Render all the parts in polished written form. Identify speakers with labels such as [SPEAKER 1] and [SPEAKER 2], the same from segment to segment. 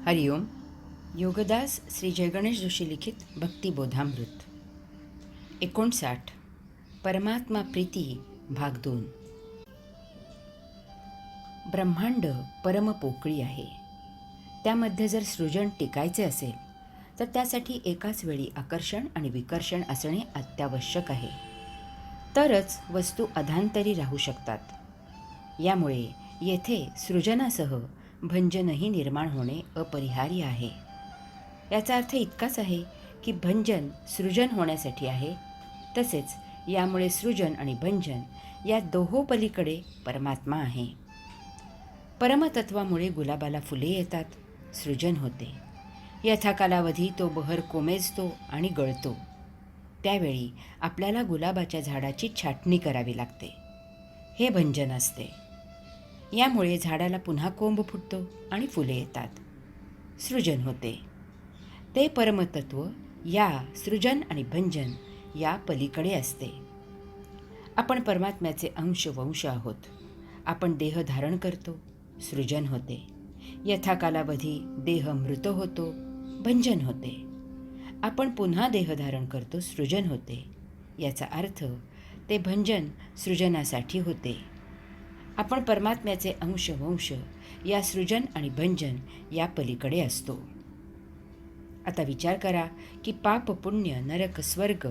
[SPEAKER 1] हरिओम. योगदास श्री जयगणेश जोशी लिखित भक्तिबोधामृत 59. परमात्मा प्रीती भाग 2. ब्रह्मांड परमपोकळी आहे. त्यामध्ये जर सृजन टिकायचे असेल तर त्यासाठी एकाच वेळी आकर्षण आणि विकर्षण असणे अत्यावश्यक आहे. तरच वस्तू अधांतरी राहू शकतात. यामुळे येथे सृजनासह भंजनही निर्माण होणे अपरिहार्य आहे. याचा अर्थ इतकाच आहे की भंजन सृजन होण्यासाठी आहे, तसेच यामुळे सृजन आणि भंजन या दोहोपलीकडे परमात्मा आहे. परमतत्वामुळे गुलाबाला फुले येतात, सृजन होते. यथाकालावधी तो बहर कोमेजतो आणि गळतो. त्यावेळी आपल्याला गुलाबाच्या झाडाची छाटणी करावी लागते. हे भंजन असते. यामुळे झाडाला पुन्हा कोंब फुटतो आणि फुले येतात, सृजन होते. ते परमतत्व या सृजन आणि भंजन या पलीकडे असते. आपण परमात्म्याचे अंश वंश आहोत. आपण देह धारण करतो, सृजन होते. यथाकालावधी देह मृत होतो, भंजन होते. आपण पुन्हा देह धारण करतो, सृजन होते. याचा अर्थ ते भंजन सृजनासाठी होते. आपण परमात्म्याचे अंश वंश या सृजन आणि भंजन या पलीकडे असतो. आता विचार करा की पाप पुण्य नरक स्वर्ग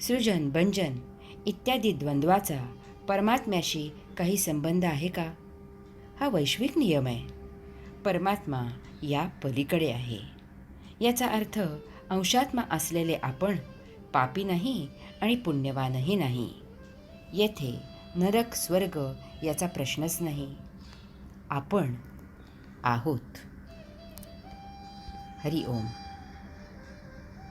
[SPEAKER 1] सृजन भंजन इत्यादी द्वंद्वाचा परमात्म्याशी काही संबंध आहे का? हा वैश्विक नियम आहे. परमात्मा या पलीकडे आहे. याचा अर्थ अंशात्मा असलेले आपण पापी नाही आणि पुण्यवानही नाही. येथे नरक स्वर्ग याचा प्रश्नच नाही. आपण आहोत. हरि ओम.